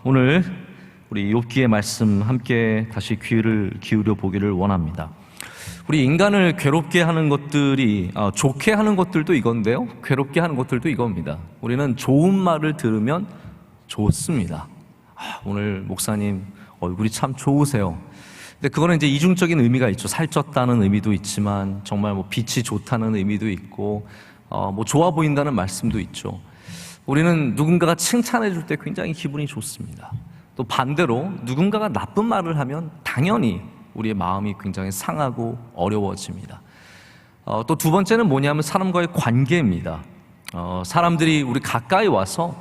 오늘 우리 욥기의 말씀 함께 다시 귀를 기울여 보기를 원합니다. 우리 인간을 괴롭게 하는 것들이 좋게 하는 것들도 이건데요, 괴롭게 하는 것들도 이겁니다. 우리는 좋은 말을 들으면 좋습니다. 오늘 목사님 얼굴이 참 좋으세요. 근데 그거는 이제 이중적인 의미가 있죠. 살쪘다는 의미도 있지만 정말 빛이 좋다는 의미도 있고 좋아 보인다는 말씀도 있죠. 우리는 누군가가 칭찬해 줄 때 굉장히 기분이 좋습니다. 또 반대로 누군가가 나쁜 말을 하면 당연히 우리의 마음이 굉장히 상하고 어려워집니다. 또 두 번째는 뭐냐면 사람과의 관계입니다. 사람들이 우리 가까이 와서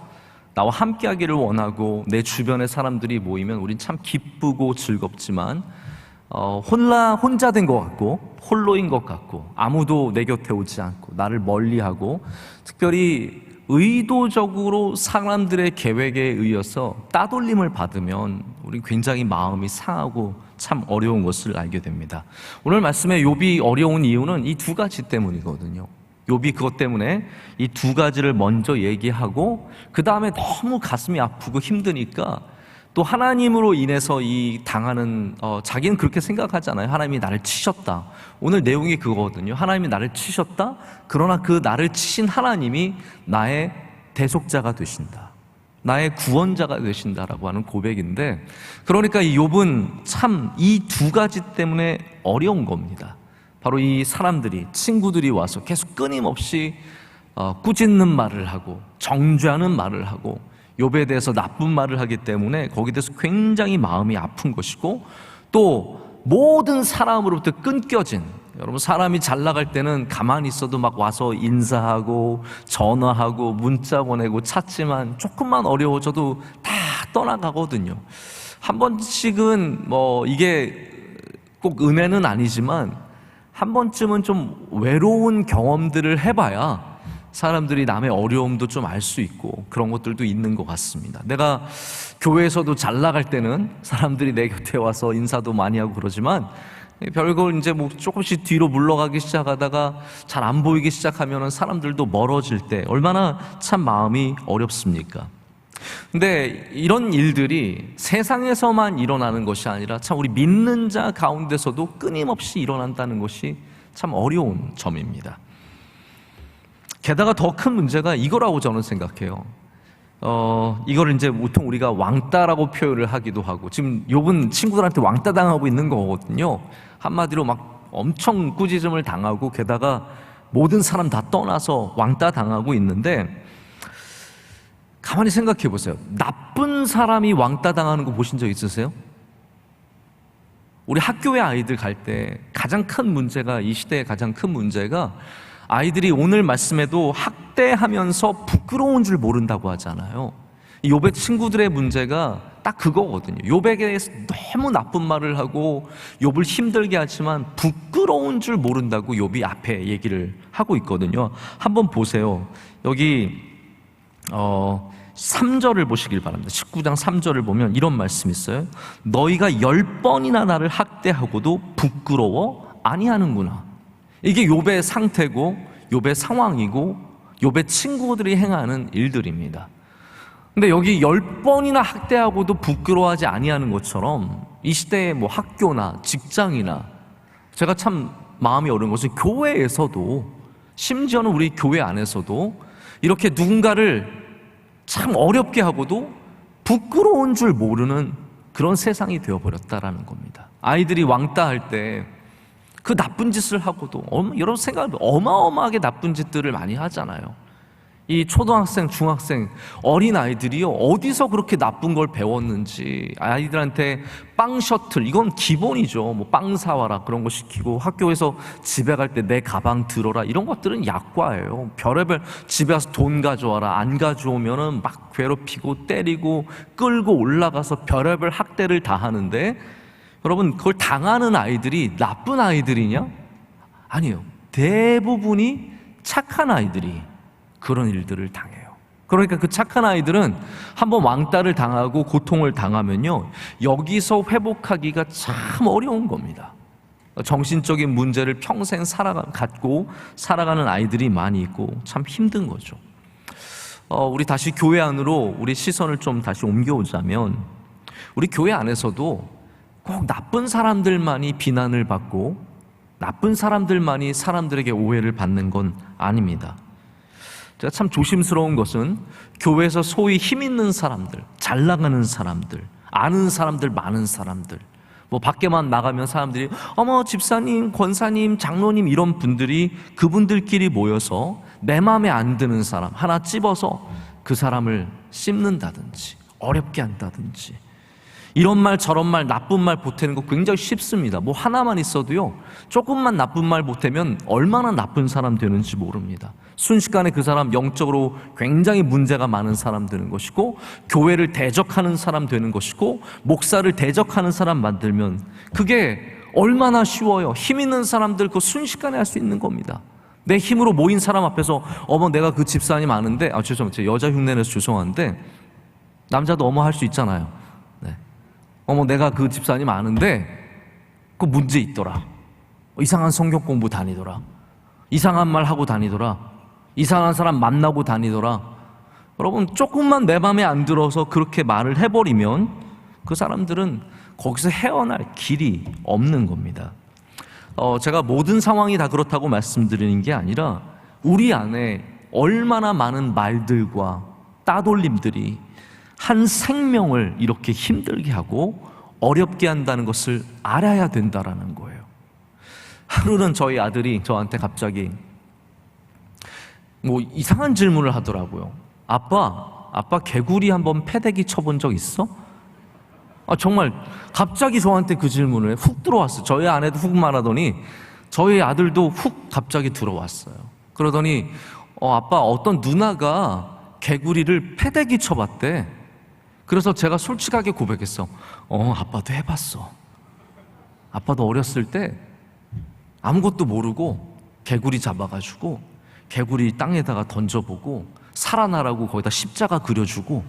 나와 함께 하기를 원하고 내 주변에 사람들이 모이면 우린 참 기쁘고 즐겁지만 혼자 된 것 같고 홀로인 것 같고 아무도 내 곁에 오지 않고 나를 멀리하고 특별히 의도적으로 사람들의 계획에 의해서 따돌림을 받으면 우리 굉장히 마음이 상하고 참 어려운 것을 알게 됩니다. 오늘 말씀에 욥이 어려운 이유는 이 두 가지 때문이거든요. 욥이 그것 때문에 이 두 가지를 먼저 얘기하고 그 다음에 너무 가슴이 아프고 힘드니까 또 하나님으로 인해서 이 당하는 자기는 그렇게 생각하잖아요. 하나님이 나를 치셨다. 오늘 내용이 그거거든요. 하나님이 나를 치셨다. 그러나 그 나를 치신 하나님이 나의 대속자가 되신다. 나의 구원자가 되신다라고 하는 고백인데, 그러니까 이 욥은 참 이 두 가지 때문에 어려운 겁니다. 바로 이 사람들이, 친구들이 와서 계속 끊임없이 꾸짖는 말을 하고 정죄하는 말을 하고 욥에 대해서 나쁜 말을 하기 때문에 거기에 대해서 굉장히 마음이 아픈 것이고, 또 모든 사람으로부터 끊겨진, 여러분 사람이 잘 나갈 때는 가만히 있어도 막 와서 인사하고 전화하고 문자 보내고 찾지만 조금만 어려워져도 다 떠나가거든요. 한 번씩은 이게 꼭 은혜는 아니지만 한 번쯤은 좀 외로운 경험들을 해봐야 사람들이 남의 어려움도 좀 알 수 있고 그런 것들도 있는 것 같습니다. 내가 교회에서도 잘 나갈 때는 사람들이 내 곁에 와서 인사도 많이 하고 그러지만 별걸 이제 조금씩 뒤로 물러가기 시작하다가 잘 안 보이기 시작하면 사람들도 멀어질 때 얼마나 참 마음이 어렵습니까? 근데 이런 일들이 세상에서만 일어나는 것이 아니라 참 우리 믿는 자 가운데서도 끊임없이 일어난다는 것이 참 어려운 점입니다. 게다가 더 큰 문제가 이거라고 저는 생각해요. 이걸 이제 보통 우리가 왕따라고 표현을 하기도 하고, 지금 욥은 친구들한테 왕따 당하고 있는 거거든요. 한마디로 막 엄청 꾸짖음을 당하고 게다가 모든 사람 다 떠나서 왕따 당하고 있는데, 가만히 생각해 보세요. 나쁜 사람이 왕따 당하는 거 보신 적 있으세요? 우리 학교에 아이들 갈 때 가장 큰 문제가, 이 시대의 가장 큰 문제가 아이들이 오늘 말씀에도 학대하면서 부끄러운 줄 모른다고 하잖아요. 욥의 친구들의 문제가 딱 그거거든요. 욥에게 너무 나쁜 말을 하고 욥을 힘들게 하지만 부끄러운 줄 모른다고 욥이 앞에 얘기를 하고 있거든요. 한번 보세요. 여기 3절을 보시길 바랍니다. 19장 3절을 보면 이런 말씀이 있어요. 너희가 10번이나 나를 학대하고도 부끄러워 아니하는구나. 이게 욥의 상태고 욥의 상황이고 욥의 친구들이 행하는 일들입니다. 근데 여기 10번이나 학대하고도 부끄러워하지 아니하는 것처럼 이 시대의 학교나 직장이나, 제가 참 마음이 어려운 것은 교회에서도, 심지어는 우리 교회 안에서도 이렇게 누군가를 참 어렵게 하고도 부끄러운 줄 모르는 그런 세상이 되어버렸다라는 겁니다. 아이들이 왕따할 때 그 나쁜 짓을 하고도 여러분 생각해보면 어마어마하게 나쁜 짓들을 많이 하잖아요. 이 초등학생, 중학생, 어린 아이들이요, 어디서 그렇게 나쁜 걸 배웠는지. 아이들한테 빵 셔틀, 이건 기본이죠. 빵 사와라 그런 거 시키고, 학교에서 집에 갈 때 내 가방 들어라, 이런 것들은 약과예요. 별의별, 집에 와서 돈 가져와라, 안 가져오면은 막 괴롭히고 때리고 끌고 올라가서 별의별 학대를 다 하는데, 여러분 그걸 당하는 아이들이 나쁜 아이들이냐? 아니에요. 대부분이 착한 아이들이 그런 일들을 당해요. 그러니까 그 착한 아이들은 한번 왕따를 당하고 고통을 당하면요, 여기서 회복하기가 참 어려운 겁니다. 정신적인 문제를 평생 갖고 살아가는 아이들이 많이 있고 참 힘든 거죠. 우리 다시 교회 안으로 우리 시선을 좀 다시 옮겨오자면, 우리 교회 안에서도 꼭 나쁜 사람들만이 비난을 받고 나쁜 사람들만이 사람들에게 오해를 받는 건 아닙니다. 제가 참 조심스러운 것은 교회에서 소위 힘 있는 사람들, 잘 나가는 사람들, 아는 사람들, 많은 사람들, 뭐 밖에만 나가면 사람들이 어머 집사님, 권사님, 장로님 이런 분들이 그분들끼리 모여서 내 마음에 안 드는 사람 하나 찝어서 그 사람을 씹는다든지 어렵게 한다든지, 이런 말 저런 말 나쁜 말 보태는 거 굉장히 쉽습니다. 뭐 하나만 있어도요, 조금만 나쁜 말 보태면 얼마나 나쁜 사람 되는지 모릅니다. 순식간에 그 사람 영적으로 굉장히 문제가 많은 사람 되는 것이고, 교회를 대적하는 사람 되는 것이고, 목사를 대적하는 사람 만들면 그게 얼마나 쉬워요. 힘 있는 사람들 그거 순식간에 할 수 있는 겁니다. 내 힘으로 모인 사람 앞에서 어머 내가 그 집사님 아는데, 죄송합니다, 여자 흉내내서 죄송한데 남자도 어머 할 수 있잖아요. 네. 어머 내가 그 집사님 아는데 그 문제 있더라, 이상한 성경 공부 다니더라, 이상한 말 하고 다니더라, 이상한 사람 만나고 다니더라. 여러분, 조금만 내 맘에 안 들어서 그렇게 말을 해버리면 그 사람들은 거기서 헤어날 길이 없는 겁니다. 제가 모든 상황이 다 그렇다고 말씀드리는 게 아니라, 우리 안에 얼마나 많은 말들과 따돌림들이 한 생명을 이렇게 힘들게 하고 어렵게 한다는 것을 알아야 된다라는 거예요. 하루는 저희 아들이 저한테 갑자기 뭐 이상한 질문을 하더라고요. 아빠 개구리 한번 패대기 쳐본 적 있어? 정말 갑자기 저한테 그 질문을 훅 들어왔어요. 저희 아내도 훅 말하더니 저희 아들도 훅 갑자기 들어왔어요. 그러더니 아빠 어떤 누나가 개구리를 패대기 쳐봤대. 그래서 제가 솔직하게 고백했어. 아빠도 해봤어. 아빠도 어렸을 때 아무것도 모르고 개구리 잡아가지고 개구리 땅에다가 던져보고 살아나라고 거기다 십자가 그려주고.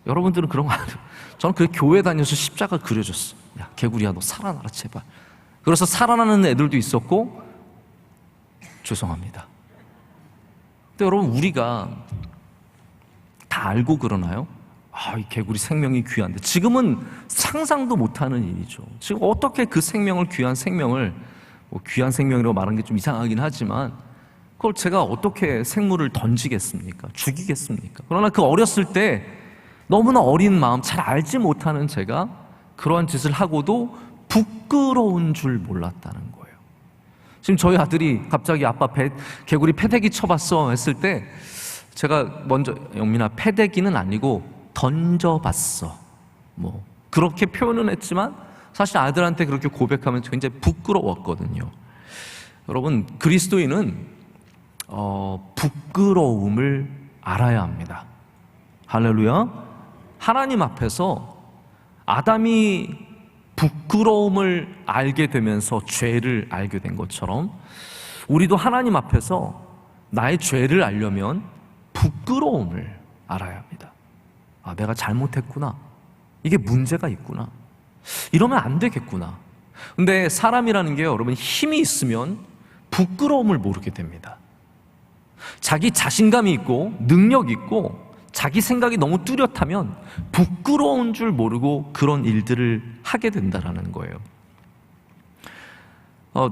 여러분들은 그런 거 아니에요? 저는 그 교회 다녀서 십자가 그려줬어. 야 개구리야 너 살아나라 제발. 그래서 살아나는 애들도 있었고. 죄송합니다. 근데 여러분, 우리가 다 알고 그러나요? 이 개구리 생명이 귀한데. 지금은 상상도 못하는 일이죠. 지금 어떻게 그 생명을, 귀한 생명을, 귀한 생명이라고 말하는 게 좀 이상하긴 하지만, 그걸 제가 어떻게 생물을 던지겠습니까? 죽이겠습니까? 그러나 그 어렸을 때 너무나 어린 마음, 잘 알지 못하는 제가 그러한 짓을 하고도 부끄러운 줄 몰랐다는 거예요. 지금 저희 아들이 갑자기 아빠 개구리 패대기 쳐봤어 했을 때 제가 먼저 영민아 패대기는 아니고 던져봤어, 뭐 그렇게 표현은 했지만 사실 아들한테 그렇게 고백하면 굉장히 부끄러웠거든요. 여러분, 그리스도인은 부끄러움을 알아야 합니다. 할렐루야. 하나님 앞에서 아담이 부끄러움을 알게 되면서 죄를 알게 된 것처럼, 우리도 하나님 앞에서 나의 죄를 알려면 부끄러움을 알아야 합니다. 내가 잘못했구나, 이게 문제가 있구나, 이러면 안 되겠구나. 근데 사람이라는 게 여러분, 힘이 있으면 부끄러움을 모르게 됩니다. 자기 자신감이 있고 능력이 있고 자기 생각이 너무 뚜렷하면 부끄러운 줄 모르고 그런 일들을 하게 된다라는 거예요.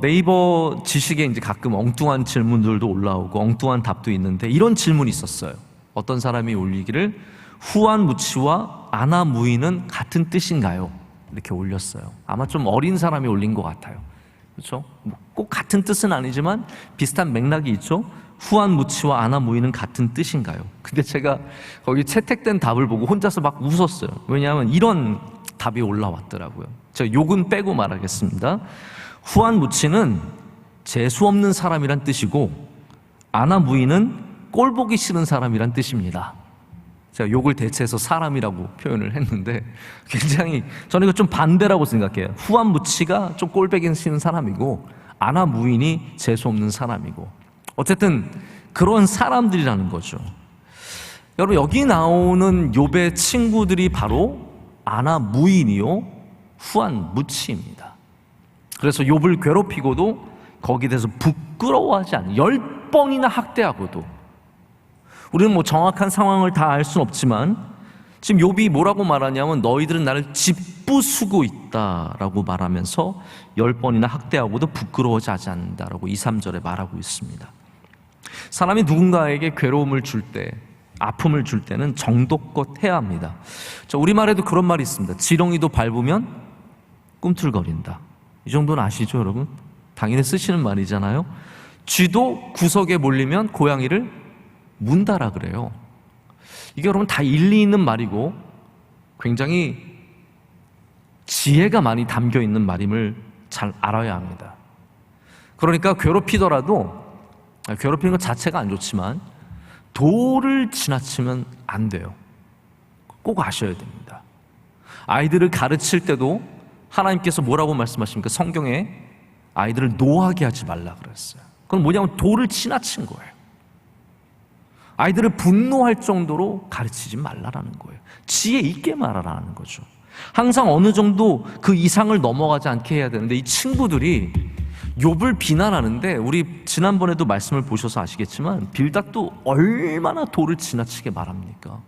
네이버 지식에 이제 가끔 엉뚱한 질문들도 올라오고 엉뚱한 답도 있는데, 이런 질문이 있었어요. 어떤 사람이 올리기를 후안무치와 아나무인은 같은 뜻인가요? 이렇게 올렸어요. 아마 좀 어린 사람이 올린 것 같아요. 그렇죠? 꼭 같은 뜻은 아니지만 비슷한 맥락이 있죠. 후안무치와 아나무인은 같은 뜻인가요? 근데 제가 거기 채택된 답을 보고 혼자서 막 웃었어요. 왜냐하면 이런 답이 올라왔더라고요. 제가 욕은 빼고 말하겠습니다. 후안무치는 재수 없는 사람이란 뜻이고, 아나무인은 꼴 보기 싫은 사람이란 뜻입니다. 제가 욕을 대체해서 사람이라고 표현을 했는데, 굉장히 저는 이거 좀 반대라고 생각해요. 후안무치가 좀 꼴보기 싫은 사람이고, 아나무인이 재수 없는 사람이고, 어쨌든 그런 사람들이라는 거죠. 여러분, 여기 나오는 욥의 친구들이 바로 아나무인이요 후안무치입니다. 그래서 욥을 괴롭히고도 거기에 대해서 부끄러워하지 않는, 10번이나 학대하고도 우리는 뭐 정확한 상황을 다 알 수는 없지만 지금 욥이 뭐라고 말하냐면 너희들은 나를 짓부수고 있다라고 말하면서 10번이나 학대하고도 부끄러워하지 않는다라고 2, 3절에 말하고 있습니다. 사람이 누군가에게 괴로움을 줄 때, 아픔을 줄 때는 정도껏 해야 합니다. 우리말에도 그런 말이 있습니다. 지렁이도 밟으면 꿈틀거린다. 이 정도는 아시죠, 여러분? 당연히 쓰시는 말이잖아요. 쥐도 구석에 몰리면 고양이를 문다라 그래요. 이게 여러분 다 일리 있는 말이고 굉장히 지혜가 많이 담겨 있는 말임을 잘 알아야 합니다. 그러니까 괴롭히더라도, 괴롭히는 것 자체가 안 좋지만 도를 지나치면 안 돼요. 꼭 아셔야 됩니다. 아이들을 가르칠 때도 하나님께서 뭐라고 말씀하십니까? 성경에 아이들을 노하게 하지 말라 그랬어요. 그건 뭐냐면 도를 지나친 거예요. 아이들을 분노할 정도로 가르치지 말라라는 거예요. 지혜 있게 말하라는 거죠. 항상 어느 정도 그 이상을 넘어가지 않게 해야 되는데 이 친구들이 욥을 비난하는데, 우리 지난번에도 말씀을 보셔서 아시겠지만 빌닷도 얼마나 도를 지나치게 말합니까?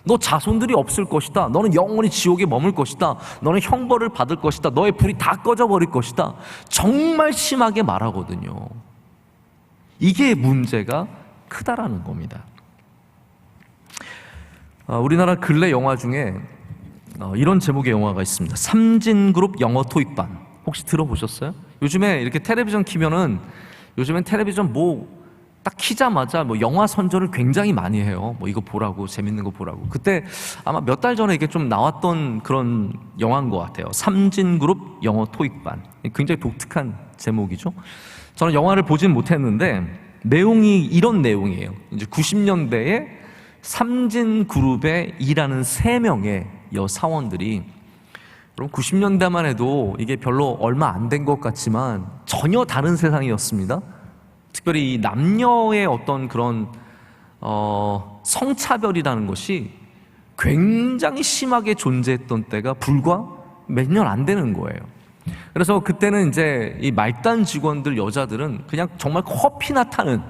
너 자손들이 없을 것이다. 너는 영원히 지옥에 머물 것이다. 너는 형벌을 받을 것이다. 너의 불이 다 꺼져버릴 것이다. 정말 심하게 말하거든요. 이게 문제가 크다라는 겁니다. 우리나라 근래 영화 중에 이런 제목의 영화가 있습니다. 삼진그룹 영어 토익반. 혹시 들어보셨어요? 요즘에 이렇게 텔레비전 키면은, 요즘엔 텔레비전 딱 키자마자 영화 선전을 굉장히 많이 해요. 이거 보라고, 재밌는 거 보라고. 그때 아마 몇 달 전에 이게 좀 나왔던 그런 영화인 것 같아요. 삼진그룹 영어 토익반. 굉장히 독특한 제목이죠. 저는 영화를 보진 못했는데 내용이 이런 내용이에요. 이제 90년대에 삼진그룹에 일하는 3명의 여사원들이, 여러분 90년대만 해도 이게 별로 얼마 안 된 것 같지만 전혀 다른 세상이었습니다. 특별히 이 남녀의 어떤 그런 성차별이라는 것이 굉장히 심하게 존재했던 때가 불과 몇 년 안 되는 거예요. 그래서 그때는 이제 이 말단 직원들 여자들은 그냥 정말 커피나 타는,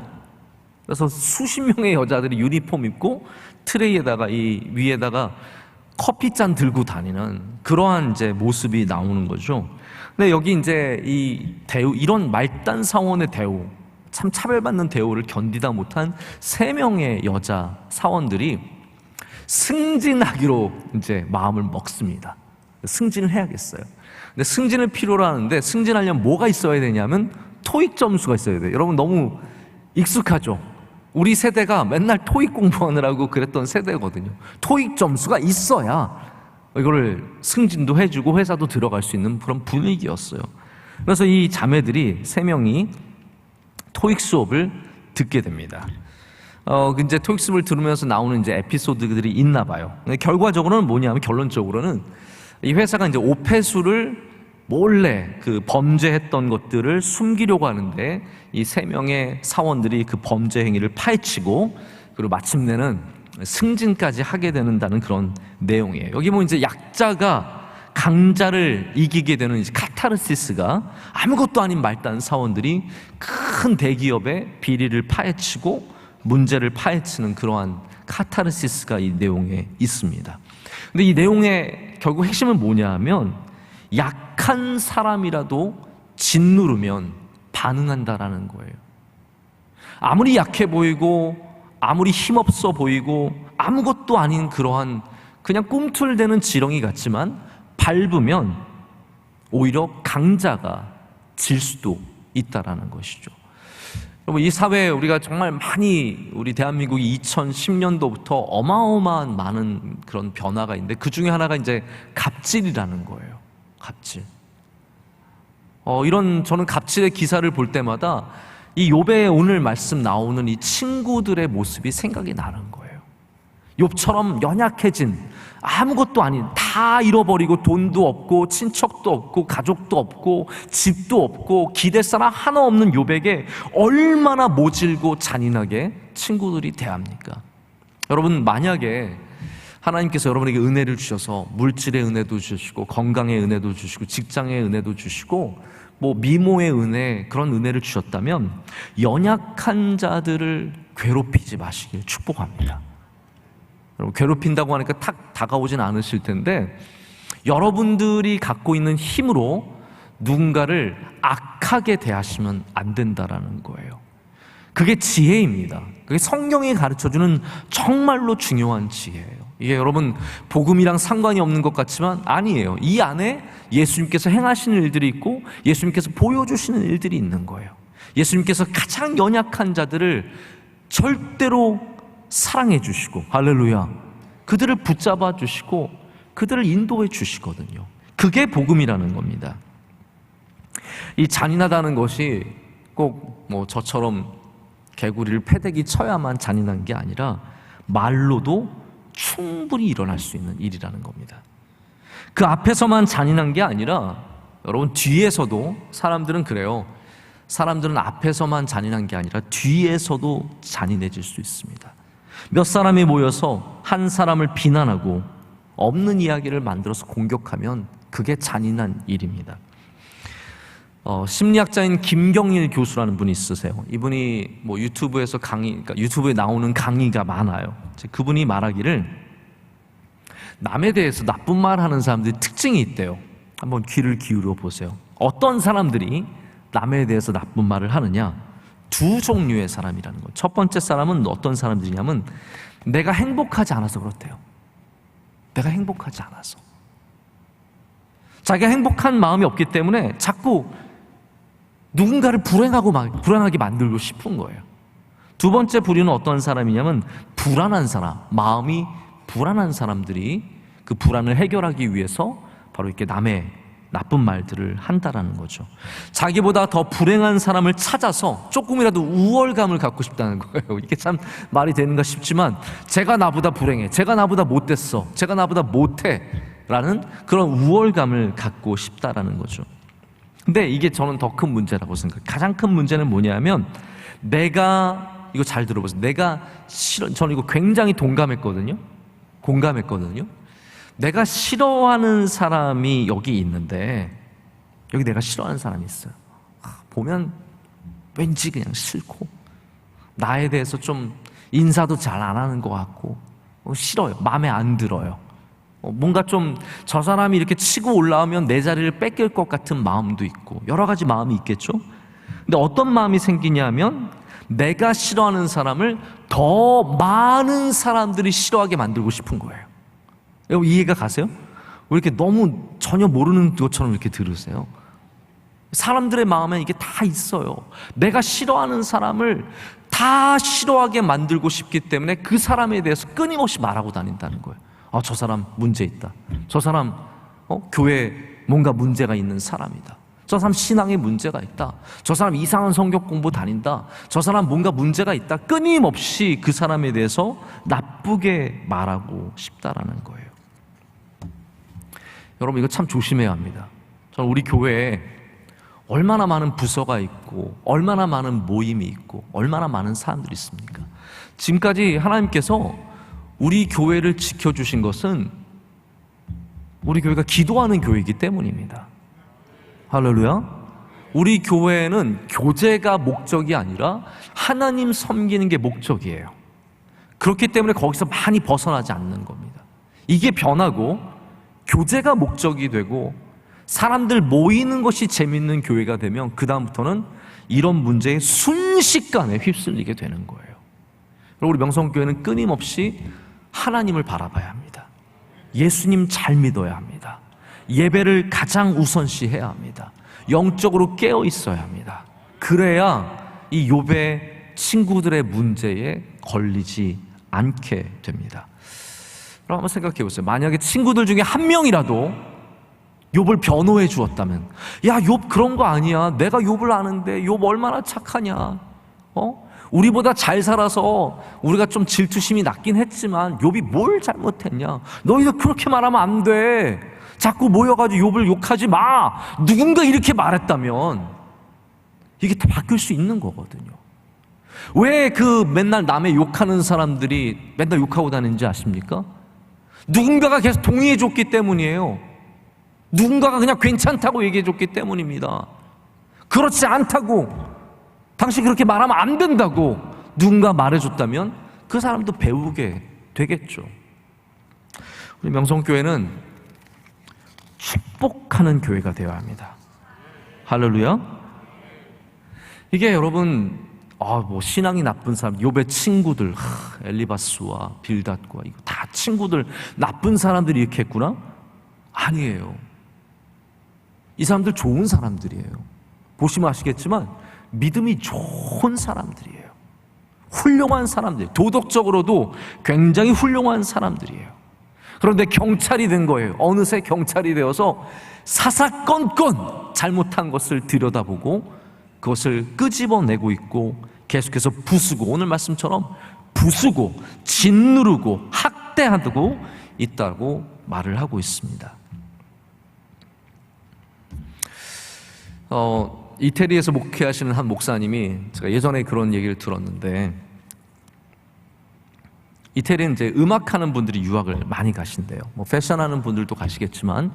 그래서 수십 명의 여자들이 유니폼 입고 트레이에다가 이 위에다가 커피잔 들고 다니는 그러한 이제 모습이 나오는 거죠. 근데 여기 이제 이 대우, 이런 말단 사원의 대우, 참 차별받는 대우를 견디다 못한 3명의 여자 사원들이 승진하기로 이제 마음을 먹습니다. 승진을 해야겠어요. 근데 승진을 필요로 하는데, 승진하려면 뭐가 있어야 되냐면 토익 점수가 있어야 돼요. 여러분 너무 익숙하죠? 우리 세대가 맨날 토익 공부하느라고 그랬던 세대거든요. 토익 점수가 있어야 이거를 승진도 해주고 회사도 들어갈 수 있는 그런 분위기였어요. 그래서 이 자매들이 3명이 토익 수업을 듣게 됩니다. 이제 토익 수업을 들으면서 나오는 이제 에피소드들이 있나 봐요. 결과적으로는 뭐냐면, 결론적으로는 이 회사가 이제 오폐수를 몰래 그 범죄했던 것들을 숨기려고 하는데, 이 3명의 사원들이 그 범죄 행위를 파헤치고 그리고 마침내는 승진까지 하게 되는다는 그런 내용이에요. 여기 뭐 이제 약자가 강자를 이기게 되는 이제 카타르시스가, 아무것도 아닌 말단 사원들이 큰 대기업의 비리를 파헤치고 문제를 파헤치는 그러한 카타르시스가 이 내용에 있습니다. 근데 이 내용의 결국 핵심은 뭐냐 하면, 약한 사람이라도 짓누르면 반응한다라는 거예요. 아무리 약해 보이고 아무리 힘없어 보이고 아무것도 아닌 그러한 그냥 꿈틀대는 지렁이 같지만 밟으면 오히려 강자가 질 수도 있다라는 것이죠. 여러분, 이 사회에 우리가 정말 많이, 우리 대한민국이 2010년도부터 어마어마한 많은 그런 변화가 있는데 그 중에 하나가 이제 갑질이라는 거예요. 갑질. 저는 갑질의 기사를 볼 때마다 이 욥의 오늘 말씀 나오는 이 친구들의 모습이 생각이 나는 거예요. 욥처럼 연약해진, 아무것도 아닌, 다 잃어버리고 돈도 없고 친척도 없고 가족도 없고 집도 없고 기댈 사람 하나 없는 욥에게 얼마나 모질고 잔인하게 친구들이 대합니까? 여러분, 만약에 하나님께서 여러분에게 은혜를 주셔서 물질의 은혜도 주시고 건강의 은혜도 주시고 직장의 은혜도 주시고 미모의 은혜, 그런 은혜를 주셨다면 연약한 자들을 괴롭히지 마시길 축복합니다. 여러분, 괴롭힌다고 하니까 탁 다가오진 않으실 텐데 여러분들이 갖고 있는 힘으로 누군가를 악하게 대하시면 안 된다라는 거예요. 그게 지혜입니다. 그게 성경이 가르쳐주는 정말로 중요한 지혜예요. 이게 여러분 복음이랑 상관이 없는 것 같지만 아니에요. 이 안에 예수님께서 행하시는 일들이 있고 예수님께서 보여주시는 일들이 있는 거예요. 예수님께서 가장 연약한 자들을 절대로 사랑해 주시고, 할렐루야, 그들을 붙잡아 주시고 그들을 인도해 주시거든요. 그게 복음이라는 겁니다. 이 잔인하다는 것이 꼭 뭐 저처럼 개구리를 패대기 쳐야만 잔인한 게 아니라 말로도 충분히 일어날 수 있는 일이라는 겁니다. 그 앞에서만 잔인한 게 아니라 여러분 뒤에서도, 사람들은 그래요. 사람들은 앞에서만 잔인한 게 아니라 뒤에서도 잔인해질 수 있습니다. 몇 사람이 모여서 한 사람을 비난하고 없는 이야기를 만들어서 공격하면 그게 잔인한 일입니다. 심리학자인 김경일 교수라는 분이 있으세요. 이분이 뭐 유튜브에서 그러니까 유튜브에 나오는 강의가 많아요. 그분이 말하기를 남에 대해서 나쁜 말 하는 사람들이 특징이 있대요. 한번 귀를 기울여 보세요. 어떤 사람들이 남에 대해서 나쁜 말을 하느냐? 두 종류의 사람이라는 거예요. 첫 번째 사람은 어떤 사람들이냐면 내가 행복하지 않아서 그렇대요. 내가 행복하지 않아서. 자기가 행복한 마음이 없기 때문에 자꾸 누군가를 불행하게 만들고 싶은 거예요. 두 번째 부류는 어떤 사람이냐면 불안한 사람, 마음이 불안한 사람들이 그 불안을 해결하기 위해서 바로 이렇게 남의 나쁜 말들을 한다라는 거죠. 자기보다 더 불행한 사람을 찾아서 조금이라도 우월감을 갖고 싶다는 거예요. 이게 참 말이 되는가 싶지만 제가 나보다 불행해, 제가 나보다 못됐어, 제가 나보다 못해 라는 그런 우월감을 갖고 싶다라는 거죠. 근데 이게 저는 더 큰 문제라고 생각해요. 가장 큰 문제는 뭐냐면 이거 잘 들어보세요. 저는 이거 굉장히 공감했거든요. 내가 싫어하는 사람이 여기 있는데 여기 내가 싫어하는 사람이 있어요. 보면 왠지 그냥 싫고 나에 대해서 좀 인사도 잘 안 하는 것 같고 싫어요. 마음에 안 들어요. 뭔가 좀 저 사람이 이렇게 치고 올라오면 내 자리를 뺏길 것 같은 마음도 있고 여러 가지 마음이 있겠죠. 근데 어떤 마음이 생기냐면 내가 싫어하는 사람을 더 많은 사람들이 싫어하게 만들고 싶은 거예요. 여러분 이해가 가세요? 왜 이렇게 너무 전혀 모르는 것처럼 이렇게 들으세요? 사람들의 마음에 이게 다 있어요. 내가 싫어하는 사람을 다 싫어하게 만들고 싶기 때문에 그 사람에 대해서 끊임없이 말하고 다닌다는 거예요. 저 사람 문제 있다. 저 사람 교회에 뭔가 문제가 있는 사람이다. 저 사람 신앙에 문제가 있다. 저 사람 이상한 성경 공부 다닌다. 저 사람 뭔가 문제가 있다. 끊임없이 그 사람에 대해서 나쁘게 말하고 싶다라는 거예요. 여러분 이거 참 조심해야 합니다. 저는 우리 교회에 얼마나 많은 부서가 있고 얼마나 많은 모임이 있고 얼마나 많은 사람들이 있습니까? 지금까지 하나님께서 우리 교회를 지켜주신 것은 우리 교회가 기도하는 교회이기 때문입니다. 할렐루야. 우리 교회는 교제가 목적이 아니라 하나님 섬기는 게 목적이에요. 그렇기 때문에 거기서 많이 벗어나지 않는 겁니다. 이게 변하고 교제가 목적이 되고 사람들 모이는 것이 재밌는 교회가 되면 그 다음부터는 이런 문제에 순식간에 휩쓸리게 되는 거예요. 그리고 우리 명성교회는 끊임없이 하나님을 바라봐야 합니다. 예수님 잘 믿어야 합니다. 예배를 가장 우선시해야 합니다. 영적으로 깨어 있어야 합니다. 그래야 이 욥의 친구들의 문제에 걸리지 않게 됩니다. 그럼 한번 생각해 보세요. 만약에 친구들 중에 한 명이라도 욥을 변호해 주었다면, 야, 욥 그런 거 아니야. 내가 욥을 아는데 욥 얼마나 착하냐. 우리보다 잘 살아서 우리가 좀 질투심이 낮긴 했지만 욥이 뭘 잘못했냐. 너희들 그렇게 말하면 안 돼. 자꾸 모여가지고 욥을 욕하지 마. 누군가 이렇게 말했다면 이게 다 바뀔 수 있는 거거든요. 왜 그 맨날 남의 욕하는 사람들이 맨날 욕하고 다니는지 아십니까? 누군가가 계속 동의해 줬기 때문이에요. 누군가가 그냥 괜찮다고 얘기해 줬기 때문입니다. 그렇지 않다고, 당신 그렇게 말하면 안 된다고 누군가 말해줬다면 그 사람도 배우게 되겠죠. 우리 명성교회는 축복하는 교회가 되어야 합니다. 할렐루야. 이게 여러분 신앙이 나쁜 사람, 욥의 친구들, 엘리바스와 빌닷과 이거 다 친구들, 나쁜 사람들이 이렇게 했구나? 아니에요. 이 사람들 좋은 사람들이에요. 보시면 아시겠지만 믿음이 좋은 사람들이에요. 훌륭한 사람들, 도덕적으로도 굉장히 훌륭한 사람들이에요. 그런데 경찰이 된 거예요. 어느새 경찰이 되어서 사사건건 잘못한 것을 들여다보고 그것을 끄집어내고 있고 계속해서 부수고, 오늘 말씀처럼 부수고 짓누르고 학대하고 있다고 말을 하고 있습니다. 이태리에서 목회하시는 한 목사님이, 제가 예전에 그런 얘기를 들었는데, 이태리는 이제 음악하는 분들이 유학을 많이 가신대요. 패션하는 분들도 가시겠지만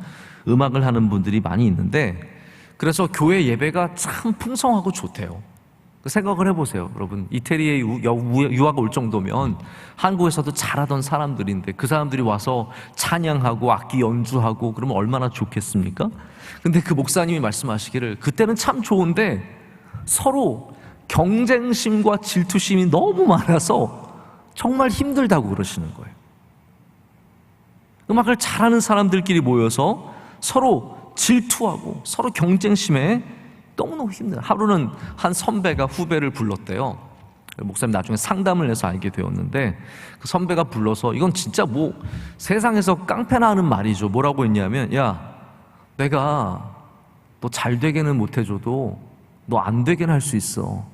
음악을 하는 분들이 많이 있는데, 그래서 교회 예배가 참 풍성하고 좋대요. 생각을 해보세요. 여러분, 이태리에 유학 올 정도면 한국에서도 잘하던 사람들인데 그 사람들이 와서 찬양하고 악기 연주하고 그러면 얼마나 좋겠습니까? 근데 그 목사님이 말씀하시기를 그때는 참 좋은데 서로 경쟁심과 질투심이 너무 많아서 정말 힘들다고 그러시는 거예요. 음악을 잘하는 사람들끼리 모여서 서로 질투하고 서로 경쟁심에 너무너무 힘들어요. 하루는 한 선배가 후배를 불렀대요. 목사님 나중에 상담을 해서 알게 되었는데, 그 선배가 불러서, 이건 진짜 세상에서 깡패나 하는 말이죠. 뭐라고 했냐면, 야, 내가 너 잘 되게는 못해줘도 너 안 되게는 할 수 있어.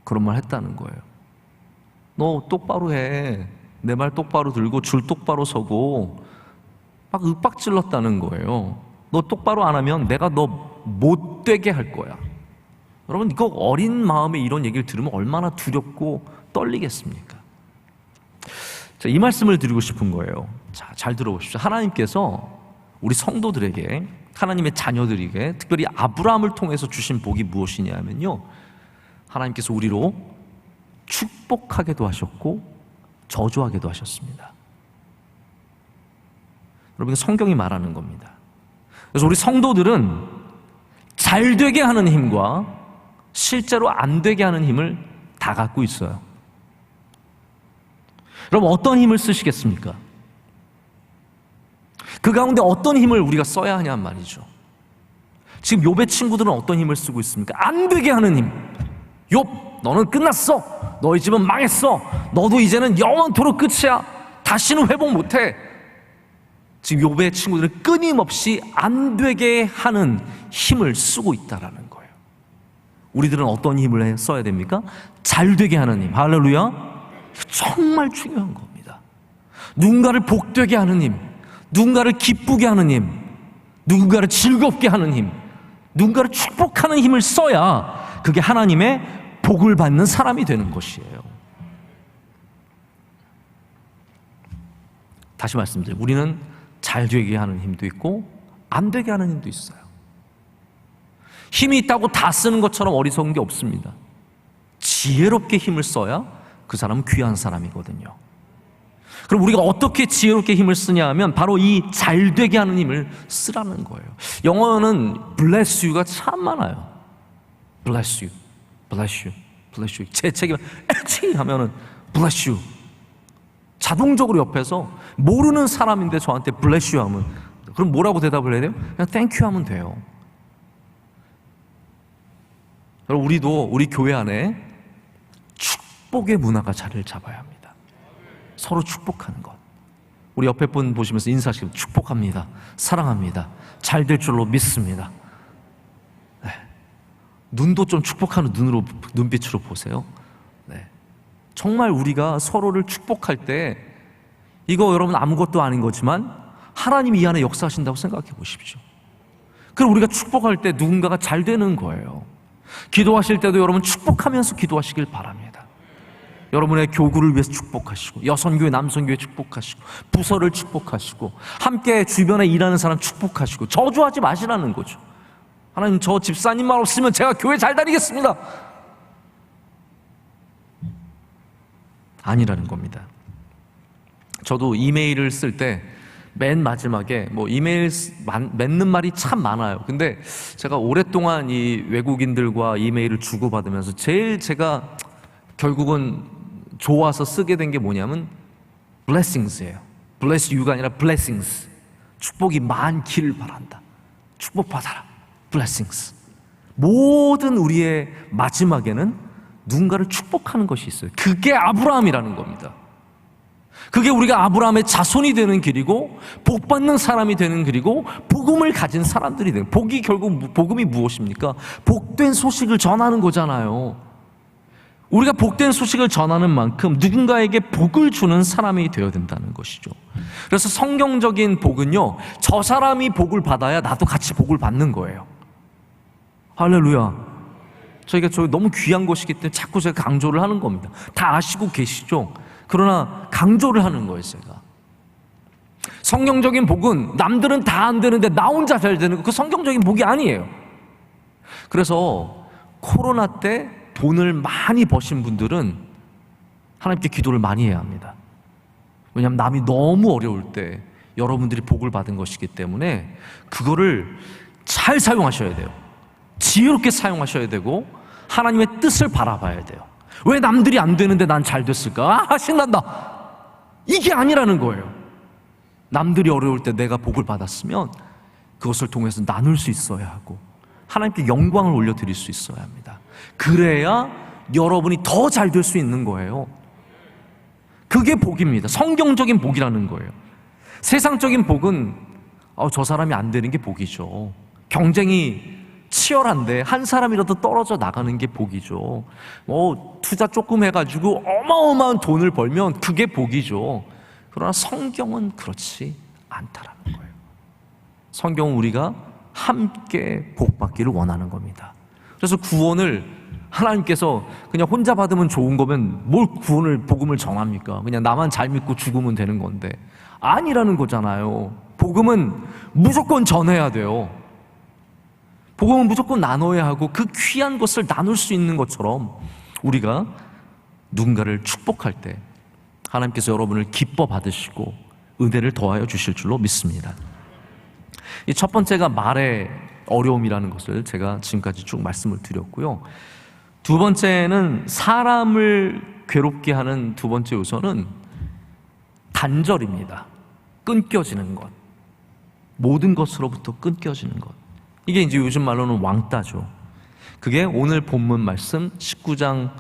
그런 말 했다는 거예요. 너 똑바로 해. 내 말 똑바로 들고 줄 똑바로 서고, 막 윽박질렀다는 거예요. 너 똑바로 안 하면 내가 너 못되게 할 거야. 여러분, 이거 어린 마음에 이런 얘기를 들으면 얼마나 두렵고 떨리겠습니까? 자, 이 말씀을 드리고 싶은 거예요. 자, 잘 들어보십시오. 하나님께서 우리 성도들에게, 하나님의 자녀들에게 특별히 아브라함을 통해서 주신 복이 무엇이냐면요, 하나님께서 우리로 축복하게도 하셨고 저주하게도 하셨습니다. 여러분, 성경이 말하는 겁니다. 그래서 우리 성도들은 잘 되게 하는 힘과 실제로 안 되게 하는 힘을 다 갖고 있어요. 여러분, 어떤 힘을 쓰시겠습니까? 그 가운데 어떤 힘을 우리가 써야 하냐 말이죠. 지금 욥의 친구들은 어떤 힘을 쓰고 있습니까? 안 되게 하는 힘. 욥, 너는 끝났어. 너희 집은 망했어. 너도 이제는 영원토록 끝이야. 다시는 회복 못해. 지금 욥의 친구들은 끊임없이 안 되게 하는 힘을 쓰고 있다라는 거예요. 우리들은 어떤 힘을 써야 됩니까? 잘 되게 하는 힘. 할렐루야. 정말 중요한 겁니다. 누군가를 복되게 하는 힘, 누군가를 기쁘게 하는 힘, 누군가를 즐겁게 하는 힘, 누군가를 축복하는 힘을 써야 그게 하나님의 복을 받는 사람이 되는 것이에요. 다시 말씀드려요. 우리는 잘 되게 하는 힘도 있고 안 되게 하는 힘도 있어요. 힘이 있다고 다 쓰는 것처럼 어리석은 게 없습니다. 지혜롭게 힘을 써야 그 사람은 귀한 사람이거든요. 그럼 우리가 어떻게 지혜롭게 힘을 쓰냐 하면 바로 이 잘 되게 하는 힘을 쓰라는 거예요. 영어는 bless you가 참 많아요. bless you, bless you, bless you. 제 책에 에치 하면은 bless you. 자동적으로 옆에서 모르는 사람인데 저한테 bless you 하면, 그럼 뭐라고 대답을 해야 돼요? 그냥 thank you 하면 돼요. 여러분, 우리도 우리 교회 안에 축복의 문화가 자리를 잡아야 합니다. 서로 축복하는 것. 우리 옆에 분 보시면서 인사하시면 축복합니다. 사랑합니다. 잘 될 줄로 믿습니다. 네. 눈도 좀 축복하는 눈빛으로 보세요. 네. 정말 우리가 서로를 축복할 때, 이거 여러분 아무것도 아닌 거지만 하나님이 이 안에 역사하신다고 생각해 보십시오. 그럼 우리가 축복할 때 누군가가 잘 되는 거예요. 기도하실 때도 여러분 축복하면서 기도하시길 바랍니다. 여러분의 교구를 위해서 축복하시고, 여선교회 남선교회 축복하시고, 부서를 축복하시고, 함께 주변에 일하는 사람 축복하시고, 저주하지 마시라는 거죠. 하나님, 저 집사님만 없으면 제가 교회 잘 다니겠습니다. 아니라는 겁니다. 저도 이메일을 쓸 때 맨 마지막에 뭐 이메일 맺는 말이 참 많아요. 근데 제가 오랫동안 이 외국인들과 이메일을 주고받으면서 제일 제가 결국은 좋아서 쓰게 된 게 뭐냐면 blessings예요. bless you가 아니라 blessings. 축복이 많기를 바란다. 축복받아라. blessings. 모든 우리의 마지막에는 누군가를 축복하는 것이 있어요. 그게 아브라함이라는 겁니다. 그게 우리가 아브라함의 자손이 되는 길이고 복받는 사람이 되는 길이고 복음을 가진 사람들이 되는, 복이 결국 복음이 무엇입니까? 복된 소식을 전하는 거잖아요. 우리가 복된 소식을 전하는 만큼 누군가에게 복을 주는 사람이 되어야 된다는 것이죠. 그래서 성경적인 복은요, 저 사람이 복을 받아야 나도 같이 복을 받는 거예요. 할렐루야. 저희가 너무 귀한 것이기 때문에 자꾸 제가 강조를 하는 겁니다. 다 아시고 계시죠? 그러나 강조를 하는 거예요, 제가. 성경적인 복은 남들은 다 안 되는데 나 혼자 잘 되는 거, 그 성경적인 복이 아니에요. 그래서 코로나 때 돈을 많이 버신 분들은 하나님께 기도를 많이 해야 합니다. 왜냐하면 남이 너무 어려울 때 여러분들이 복을 받은 것이기 때문에 그거를 잘 사용하셔야 돼요. 지혜롭게 사용하셔야 되고 하나님의 뜻을 바라봐야 돼요. 왜 남들이 안 되는데 난 잘 됐을까? 신난다. 이게 아니라는 거예요. 남들이 어려울 때 내가 복을 받았으면 그것을 통해서 나눌 수 있어야 하고 하나님께 영광을 올려드릴 수 있어야 합니다. 그래야 여러분이 더 잘 될 수 있는 거예요. 그게 복입니다. 성경적인 복이라는 거예요. 세상적인 복은 저 사람이 안 되는 게 복이죠. 경쟁이 치열한데 한 사람이라도 떨어져 나가는 게 복이죠. 투자 조금 해가지고 어마어마한 돈을 벌면 그게 복이죠. 그러나 성경은 그렇지 않다라는 거예요. 성경은 우리가 함께 복받기를 원하는 겁니다. 그래서 구원을 하나님께서 그냥 혼자 받으면 좋은 거면 뭘 구원을, 복음을 정합니까? 그냥 나만 잘 믿고 죽으면 되는 건데 아니라는 거잖아요. 복음은 무조건 전해야 돼요. 복음은 무조건 나눠야 하고 그 귀한 것을 나눌 수 있는 것처럼 우리가 누군가를 축복할 때 하나님께서 여러분을 기뻐 받으시고 은혜를 더하여 주실 줄로 믿습니다. 이 첫 번째가 말의 어려움이라는 것을 제가 지금까지 쭉 말씀을 드렸고요. 두 번째는 사람을 괴롭게 하는 두 번째 요소는 단절입니다. 끊겨지는 것. 모든 것으로부터 끊겨지는 것. 이게 이제 요즘 말로는 왕따죠. 그게 오늘 본문 말씀 19장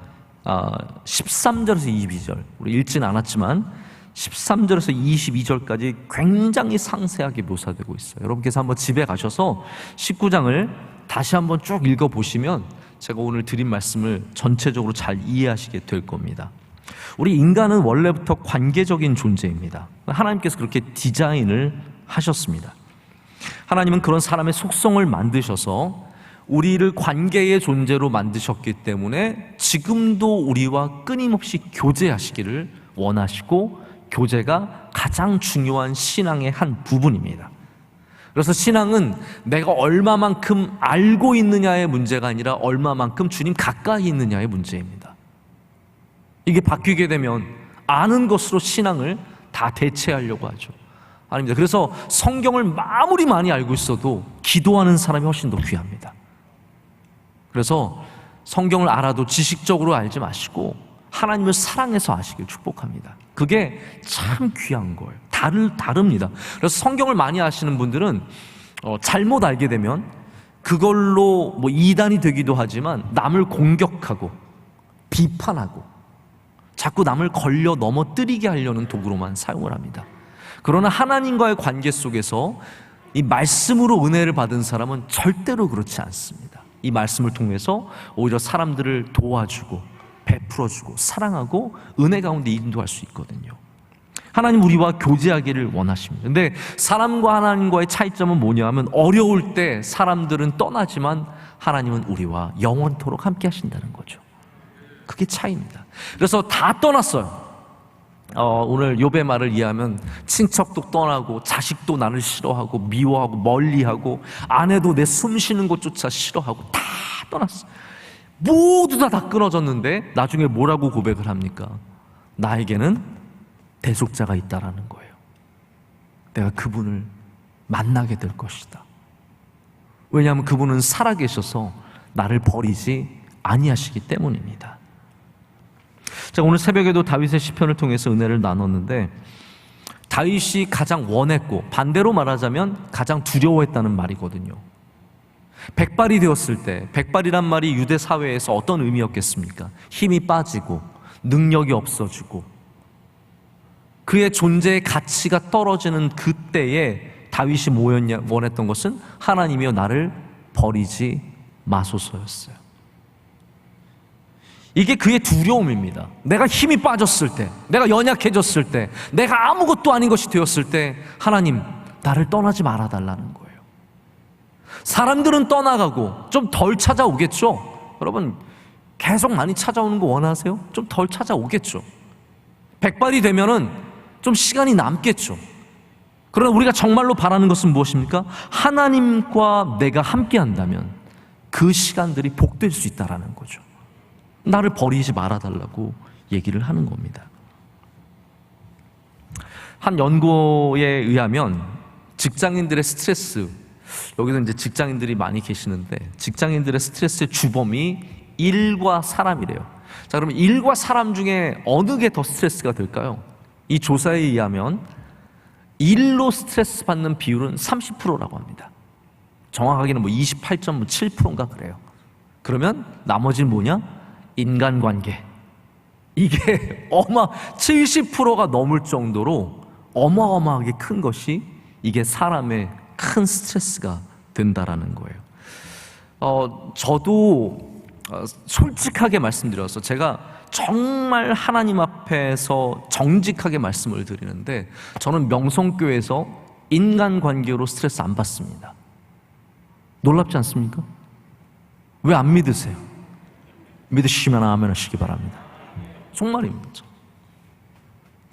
13절에서 22절. 우리 읽진 않았지만 13절에서 22절까지 굉장히 상세하게 묘사되고 있어요. 여러분께서 한번 집에 가셔서 19장을 다시 한번 쭉 읽어보시면 제가 오늘 드린 말씀을 전체적으로 잘 이해하시게 될 겁니다. 우리 인간은 원래부터 관계적인 존재입니다. 하나님께서 그렇게 디자인을 하셨습니다. 하나님은 그런 사람의 속성을 만드셔서 우리를 관계의 존재로 만드셨기 때문에 지금도 우리와 끊임없이 교제하시기를 원하시고 교제가 가장 중요한 신앙의 한 부분입니다. 그래서 신앙은 내가 얼마만큼 알고 있느냐의 문제가 아니라 얼마만큼 주님 가까이 있느냐의 문제입니다. 이게 바뀌게 되면 아는 것으로 신앙을 다 대체하려고 하죠. 아닙니다. 그래서 성경을 아무리 많이 알고 있어도 기도하는 사람이 훨씬 더 귀합니다. 그래서 성경을 알아도 지식적으로 알지 마시고 하나님을 사랑해서 아시길 축복합니다. 그게 참 귀한 거예요. 다릅니다. 그래서 성경을 많이 아시는 분들은 잘못 알게 되면 그걸로 이단이 되기도 하지만 남을 공격하고 비판하고 자꾸 남을 걸려 넘어뜨리게 하려는 도구로만 사용을 합니다. 그러나 하나님과의 관계 속에서 이 말씀으로 은혜를 받은 사람은 절대로 그렇지 않습니다. 이 말씀을 통해서 오히려 사람들을 도와주고 베풀어주고 사랑하고 은혜 가운데 인도할 수 있거든요. 하나님 우리와 교제하기를 원하십니다. 근데 사람과 하나님과의 차이점은 뭐냐 하면 어려울 때 사람들은 떠나지만 하나님은 우리와 영원토록 함께 하신다는 거죠. 그게 차이입니다. 그래서 다 떠났어요. 오늘 욥의 말을 이해하면 친척도 떠나고 자식도 나를 싫어하고 미워하고 멀리하고 아내도 내 숨 쉬는 것조차 싫어하고 다 떠났어요. 모두 다 끊어졌는데 나중에 뭐라고 고백을 합니까? 나에게는 대속자가 있다라는 거예요. 내가 그분을 만나게 될 것이다. 왜냐하면 그분은 살아계셔서 나를 버리지 아니하시기 때문입니다. 자, 오늘 새벽에도 다윗의 시편을 통해서 은혜를 나눴는데, 다윗이 가장 원했고 반대로 말하자면 가장 두려워했다는 말이거든요. 백발이 되었을 때, 백발이란 말이 유대 사회에서 어떤 의미였겠습니까? 힘이 빠지고 능력이 없어지고 그의 존재의 가치가 떨어지는 그때에 다윗이 원했던 것은 하나님이여 나를 버리지 마소서였어요. 이게 그의 두려움입니다. 내가 힘이 빠졌을 때, 내가 연약해졌을 때, 내가 아무것도 아닌 것이 되었을 때 하나님 나를 떠나지 말아달라는 거예요. 사람들은 떠나가고 좀 덜 찾아오겠죠. 여러분 계속 많이 찾아오는 거 원하세요? 좀 덜 찾아오겠죠. 백발이 되면은 좀 시간이 남겠죠. 그러나 우리가 정말로 바라는 것은 무엇입니까? 하나님과 내가 함께 한다면 그 시간들이 복될 수 있다는 거죠. 나를 버리지 말아달라고 얘기를 하는 겁니다. 한 연구에 의하면 직장인들의 스트레스, 여기도 이제 직장인들이 많이 계시는데 직장인들의 스트레스의 주범이 일과 사람이래요. 자, 그러면 일과 사람 중에 어느 게 더 스트레스가 될까요? 이 조사에 의하면 일로 스트레스 받는 비율은 30%라고 합니다. 정확하게는 28.7%인가 그래요. 그러면 나머지는 뭐냐? 인간관계. 이게 70%가 넘을 정도로 어마어마하게 큰 것이 이게 사람의 큰 스트레스가 된다라는 거예요. 저도 솔직하게 말씀드려서 제가 정말 하나님 앞에서 정직하게 말씀을 드리는데 저는 명성교회에서 인간관계로 스트레스 안 받습니다. 놀랍지 않습니까? 왜 안 믿으세요? 믿으시면 아멘 하시기 바랍니다. 정말입니다.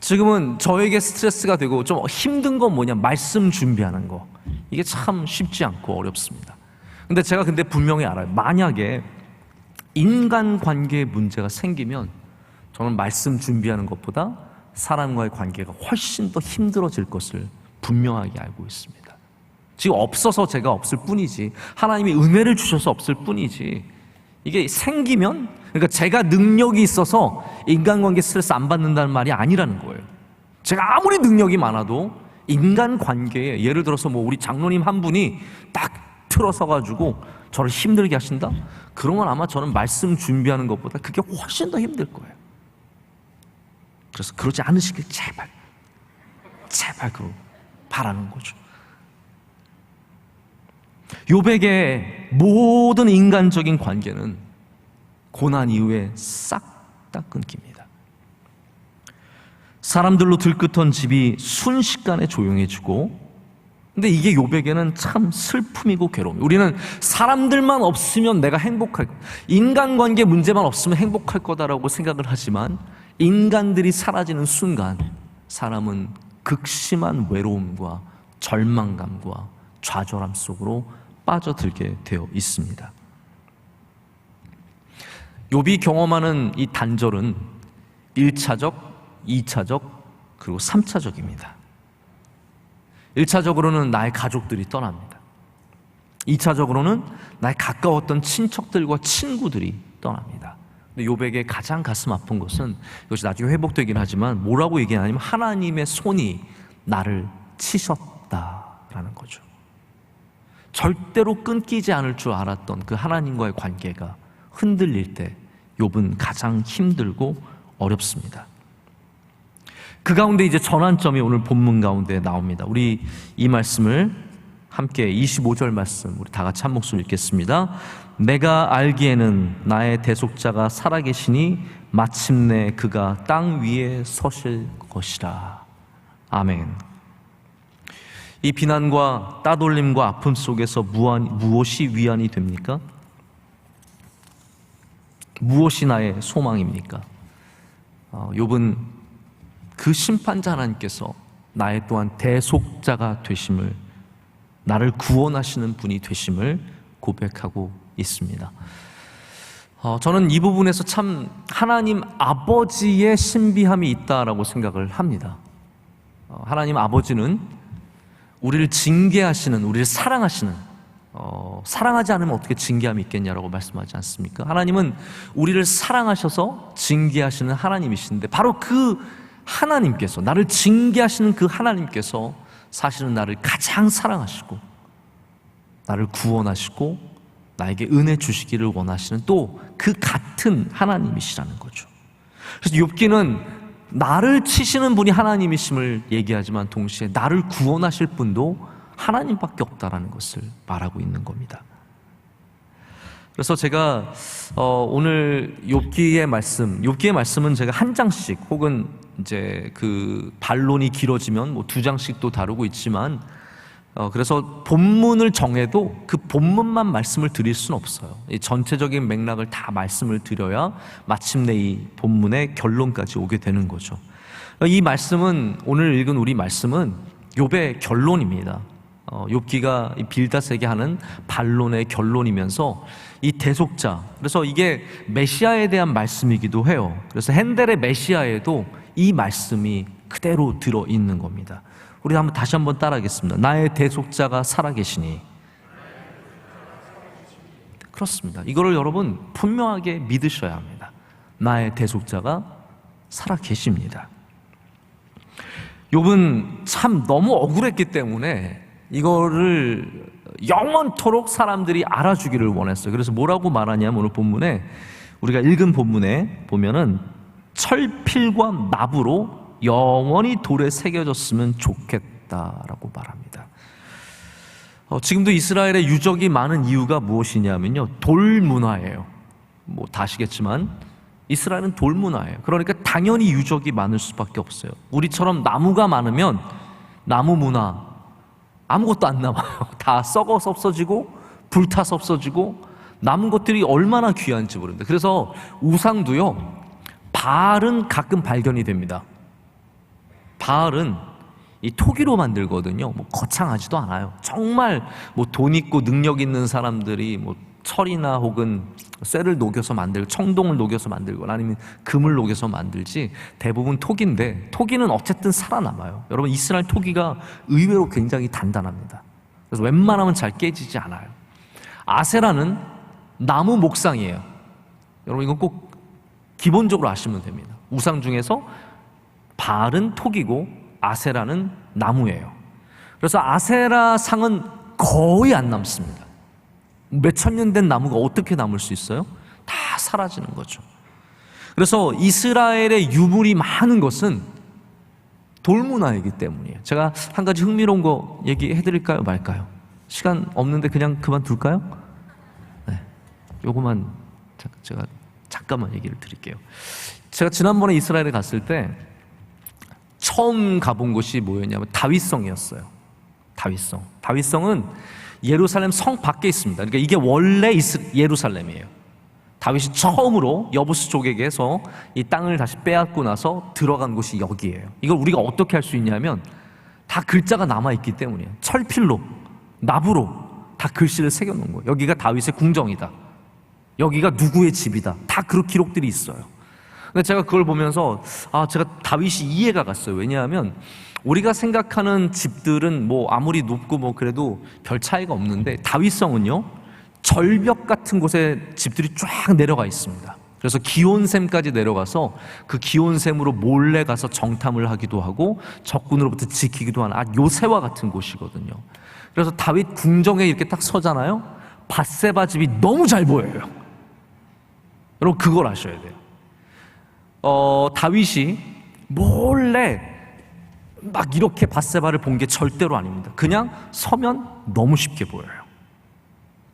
지금은 저에게 스트레스가 되고 좀 힘든 건 뭐냐? 말씀 준비하는 거. 이게 참 쉽지 않고 어렵습니다. 근데 제가 분명히 알아요. 만약에 인간관계에 문제가 생기면 저는 말씀 준비하는 것보다 사람과의 관계가 훨씬 더 힘들어질 것을 분명하게 알고 있습니다. 지금 없어서 제가 없을 뿐이지, 하나님이 은혜를 주셔서 없을 뿐이지, 이게 생기면, 그러니까 제가 능력이 있어서 인간관계 스트레스 안 받는다는 말이 아니라는 거예요. 제가 아무리 능력이 많아도 인간관계에, 예를 들어서 우리 장로님 한 분이 딱 틀어서가지고 저를 힘들게 하신다? 그러면 아마 저는 말씀 준비하는 것보다 그게 훨씬 더 힘들 거예요. 그래서 그러지 않으시길 제발 그러고 바라는 거죠. 욥에게 모든 인간적인 관계는 고난 이후에 싹 다 끊깁니다. 사람들로 들끓던 집이 순식간에 조용해지고, 근데 이게 욥에게는 참 슬픔이고 괴로움이에요. 우리는 사람들만 없으면 내가 행복할 거다, 인간관계 문제만 없으면 행복할 거다라고 생각을 하지만 인간들이 사라지는 순간 사람은 극심한 외로움과 절망감과 좌절함 속으로 빠져들게 되어 있습니다. 욥이 경험하는 이 단절은 1차적, 2차적, 그리고 3차적입니다. 1차적으로는 나의 가족들이 떠납니다. 2차적으로는 나의 가까웠던 친척들과 친구들이 떠납니다. 근데 욥에게 가장 가슴 아픈 것은, 이것이 나중에 회복되긴 하지만 뭐라고 얘기하냐면 하나님의 손이 나를 치셨다라는 거죠. 절대로 끊기지 않을 줄 알았던 그 하나님과의 관계가 흔들릴 때 욥은 가장 힘들고 어렵습니다. 그 가운데 이제 전환점이 오늘 본문 가운데 나옵니다. 우리 이 말씀을 함께 25절 말씀 우리 다 같이 한 목소리 읽겠습니다. 내가 알기에는 나의 대속자가 살아계시니 마침내 그가 땅 위에 서실 것이라. 아멘. 이 비난과 따돌림과 아픔 속에서 무엇이 위안이 됩니까? 무엇이 나의 소망입니까? 욥은 그 심판자 하나님께서 나의 또한 대속자가 되심을, 나를 구원하시는 분이 되심을 고백하고 있습니다. 저는 이 부분에서 참 하나님 아버지의 신비함이 있다라고 생각을 합니다. 하나님 아버지는 우리를 징계하시는, 우리를 사랑하시는, 사랑하지 않으면 어떻게 징계함이 있겠냐라고 말씀하지 않습니까? 하나님은 우리를 사랑하셔서 징계하시는 하나님이신데, 바로 그 하나님께서, 나를 징계하시는 그 하나님께서 사실은 나를 가장 사랑하시고 나를 구원하시고 나에게 은혜 주시기를 원하시는 또 그 같은 하나님이시라는 거죠. 그래서 욥기는 나를 치시는 분이 하나님이심을 얘기하지만 동시에 나를 구원하실 분도 하나님밖에 없다라는 것을 말하고 있는 겁니다. 그래서 제가 오늘 욥기의 말씀은 제가 한 장씩, 혹은 이제 그 반론이 길어지면 뭐 두 장씩도 다루고 있지만, 그래서 본문을 정해도 그 본문만 말씀을 드릴 수는 없어요. 이 전체적인 맥락을 다 말씀을 드려야 마침내 이 본문의 결론까지 오게 되는 거죠. 이 말씀은, 오늘 읽은 우리 말씀은 욥의 결론입니다. 욥기가 이 빌닷에게 하는 반론의 결론이면서 이 대속자, 그래서 이게 메시아에 대한 말씀이기도 해요. 그래서 핸델의 메시아에도 이 말씀이 그대로 들어있는 겁니다. 우리 다시 한번 따라하겠습니다. 나의 대속자가 살아계시니. 그렇습니다. 이거를 여러분 분명하게 믿으셔야 합니다. 나의 대속자가 살아계십니다. 욥은 참 너무 억울했기 때문에 이거를 영원토록 사람들이 알아주기를 원했어요. 그래서 뭐라고 말하냐면, 오늘 본문에, 우리가 읽은 본문에 보면은 철필과 납으로 영원히 돌에 새겨졌으면 좋겠다라고 말합니다. 지금도 이스라엘의 유적이 많은 이유가 무엇이냐면요, 돌 문화예요. 뭐 다 아시겠지만 이스라엘은 돌 문화예요. 그러니까 당연히 유적이 많을 수밖에 없어요. 우리처럼 나무가 많으면 나무 문화 아무것도 안 남아요. 다 썩어서 없어지고 불타서 없어지고, 남은 것들이 얼마나 귀한지 모릅니다. 그래서 우상도요, 바알은 가끔 발견이 됩니다. 바알은 이 토기로 만들거든요. 뭐 거창하지도 않아요. 정말 뭐 돈 있고 능력 있는 사람들이 뭐 철이나 혹은 쇠를 녹여서 만들고, 청동을 녹여서 만들고, 아니면 금을 녹여서 만들지, 대부분 토기인데, 토기는 어쨌든 살아남아요. 여러분, 이스라엘 토기가 의외로 굉장히 단단합니다. 그래서 웬만하면 잘 깨지지 않아요. 아세라는 나무 목상이에요. 여러분, 이건 꼭 기본적으로 아시면 됩니다. 우상 중에서 바알은 토기고 아세라는 나무예요. 그래서 아세라 상은 거의 안 남습니다. 몇천 년 된 나무가 어떻게 남을 수 있어요? 다 사라지는 거죠. 그래서 이스라엘의 유물이 많은 것은 돌문화이기 때문이에요. 제가 한 가지 흥미로운 거 얘기해 드릴까요, 말까요? 시간 없는데 그냥 그만둘까요? 네, 요거만 제가 잠깐만 얘기를 드릴게요. 제가 지난번에 이스라엘에 갔을 때 처음 가본 곳이 뭐였냐면 다윗성이었어요. 다윗성은 예루살렘 성 밖에 있습니다. 그러니까 이게 원래 예루살렘이에요. 다윗이 처음으로 여부스 족에게서 이 땅을 다시 빼앗고 나서 들어간 곳이 여기예요. 이걸 우리가 어떻게 할 수 있냐면, 다 글자가 남아있기 때문이에요. 철필로, 납으로 다 글씨를 새겨놓은 거예요. 여기가 다윗의 궁정이다, 여기가 누구의 집이다, 다 그런 기록들이 있어요. 근데 제가 그걸 보면서 제가 다윗이 이해가 갔어요. 왜냐하면 우리가 생각하는 집들은 뭐 아무리 높고 뭐 그래도 별 차이가 없는데, 다윗성은요, 절벽 같은 곳에 집들이 쫙 내려가 있습니다. 그래서 기온샘까지 내려가서 그 기온샘으로 몰래 가서 정탐을 하기도 하고 적군으로부터 지키기도 하는 요새와 같은 곳이거든요. 그래서 다윗 궁정에 이렇게 딱 서잖아요. 밧세바 집이 너무 잘 보여요. 여러분, 그걸 아셔야 돼요. 다윗이 몰래 막 이렇게 밧세바를 본 게 절대로 아닙니다. 그냥 서면 너무 쉽게 보여요.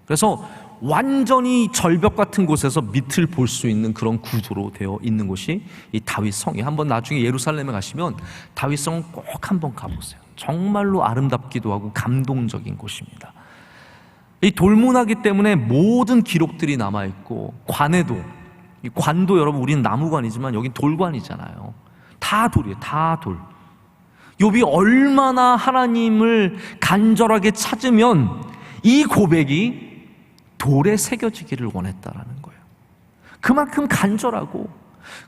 그래서 완전히 절벽 같은 곳에서 밑을 볼 수 있는 그런 구조로 되어 있는 곳이 이 다윗성이. 한번 나중에 예루살렘에 가시면 다윗성은 꼭 한번 가보세요. 정말로 아름답기도 하고 감동적인 곳입니다. 이 돌문화기 때문에 모든 기록들이 남아있고, 관에도, 이 관도 여러분, 우리는 나무관이지만 여긴 돌관이잖아요. 다 돌이에요. 다 돌. 욥이 얼마나 하나님을 간절하게 찾으면 이 고백이 돌에 새겨지기를 원했다라는 거예요. 그만큼 간절하고,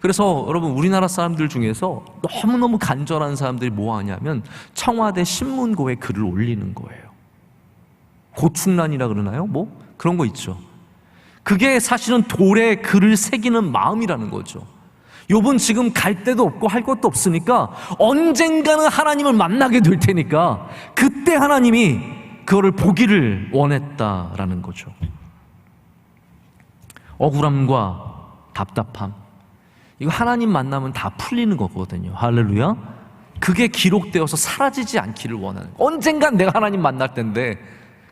그래서 여러분 우리나라 사람들 중에서 너무너무 간절한 사람들이 뭐 하냐면 청와대 신문고에 글을 올리는 거예요. 고충란이라 그러나요? 뭐 그런 거 있죠. 그게 사실은 돌에 글을 새기는 마음이라는 거죠. 욥은 지금 갈 데도 없고 할 것도 없으니까 언젠가는 하나님을 만나게 될 테니까 그때 하나님이 그거를 보기를 원했다라는 거죠. 억울함과 답답함, 이거 하나님 만나면 다 풀리는 거거든요. 할렐루야. 그게 기록되어서 사라지지 않기를 원하는, 언젠간 내가 하나님 만날 텐데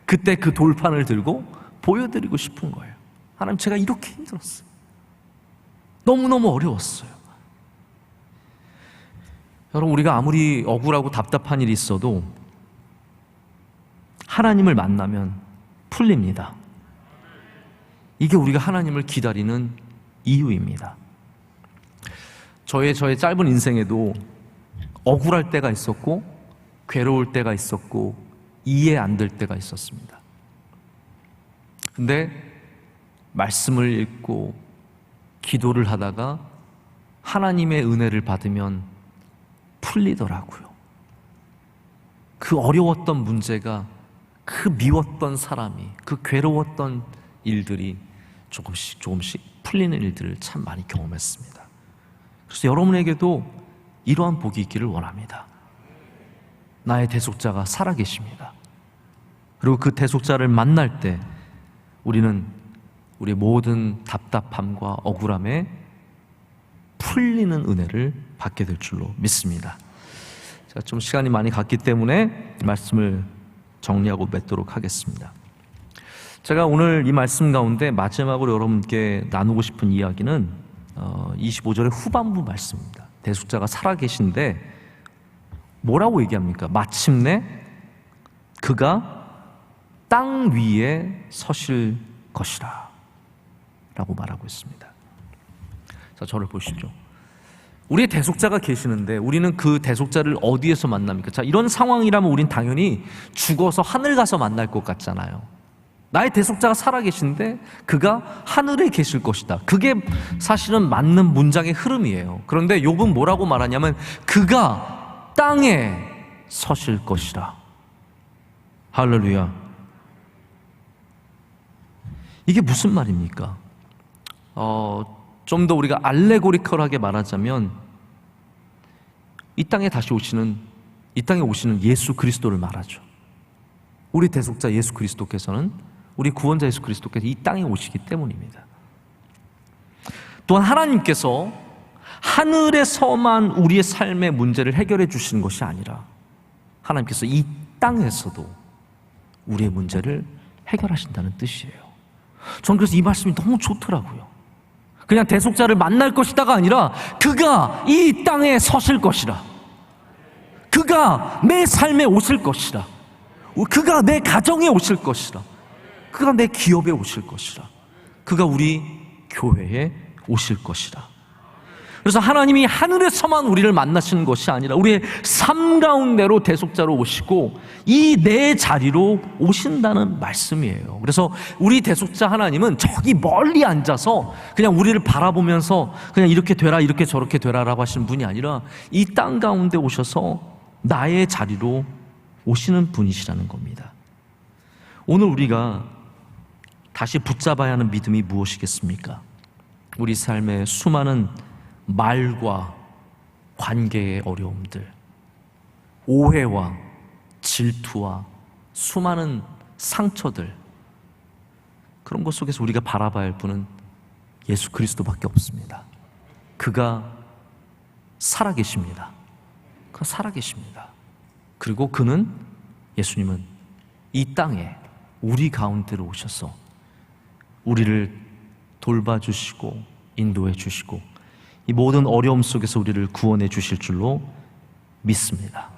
그때 그 돌판을 들고 보여드리고 싶은 거예요. 하나님, 제가 이렇게 힘들었어요. 너무너무 어려웠어요. 여러분, 우리가 아무리 억울하고 답답한 일이 있어도 하나님을 만나면 풀립니다. 이게 우리가 하나님을 기다리는 이유입니다. 저의 짧은 인생에도 억울할 때가 있었고 괴로울 때가 있었고 이해 안 될 때가 있었습니다. 근데 말씀을 읽고 기도를 하다가 하나님의 은혜를 받으면 풀리더라고요. 그 어려웠던 문제가, 그 미웠던 사람이, 그 괴로웠던 일들이 조금씩 풀리는 일들을 참 많이 경험했습니다. 그래서 여러분에게도 이러한 복이 있기를 원합니다. 나의 대속자가 살아계십니다. 그리고 그 대속자를 만날 때 우리는 우리의 모든 답답함과 억울함에 풀리는 은혜를 받게 될 줄로 믿습니다. 제가 좀 시간이 많이 갔기 때문에 말씀을 정리하고 맺도록 하겠습니다. 제가 오늘 이 말씀 가운데 마지막으로 여러분께 나누고 싶은 이야기는 25절의 후반부 말씀입니다. 대속자가 살아계신데 뭐라고 얘기합니까? 마침내 그가 땅 위에 서실 것이라 라고 말하고 있습니다. 자, 저를 보시죠. 우리의 대속자가 계시는데 우리는 그 대속자를 어디에서 만납니까? 자, 이런 상황이라면 우린 당연히 죽어서 하늘 가서 만날 것 같잖아요. 나의 대속자가 살아계신데 그가 하늘에 계실 것이다. 그게 사실은 맞는 문장의 흐름이에요. 그런데 욥은 뭐라고 말하냐면 그가 땅에 서실 것이라. 할렐루야. 이게 무슨 말입니까? 좀 더 우리가 알레고리컬하게 말하자면 이 땅에 오시는 예수 그리스도를 말하죠. 우리 대속자 예수 그리스도께서는, 우리 구원자 예수 그리스도께서 이 땅에 오시기 때문입니다. 또한 하나님께서 하늘에서만 우리의 삶의 문제를 해결해 주시는 것이 아니라 하나님께서 이 땅에서도 우리의 문제를 해결하신다는 뜻이에요. 저는 그래서 이 말씀이 너무 좋더라고요. 그냥 대속자를 만날 것이다가 아니라 그가 이 땅에 서실 것이라, 그가 내 삶에 오실 것이라, 그가 내 가정에 오실 것이라, 그가 내 기업에 오실 것이라, 그가 우리 교회에 오실 것이라. 그래서 하나님이 하늘에서만 우리를 만나시는 것이 아니라 우리의 삶 가운데로 대속자로 오시고 이 내 자리로 오신다는 말씀이에요. 그래서 우리 대속자 하나님은 저기 멀리 앉아서 그냥 우리를 바라보면서 그냥 이렇게 되라 이렇게 저렇게 되라라고 하시는 분이 아니라 이 땅 가운데 오셔서 나의 자리로 오시는 분이시라는 겁니다. 오늘 우리가 다시 붙잡아야 하는 믿음이 무엇이겠습니까? 우리 삶의 수많은 말과 관계의 어려움들, 오해와 질투와 수많은 상처들, 그런 것 속에서 우리가 바라봐야 할 분은 예수 그리스도밖에 없습니다. 그가 살아계십니다. 그가 살아계십니다. 그리고 그는, 예수님은 이 땅에 우리 가운데로 오셔서 우리를 돌봐주시고 인도해 주시고 이 모든 어려움 속에서 우리를 구원해 주실 줄로 믿습니다.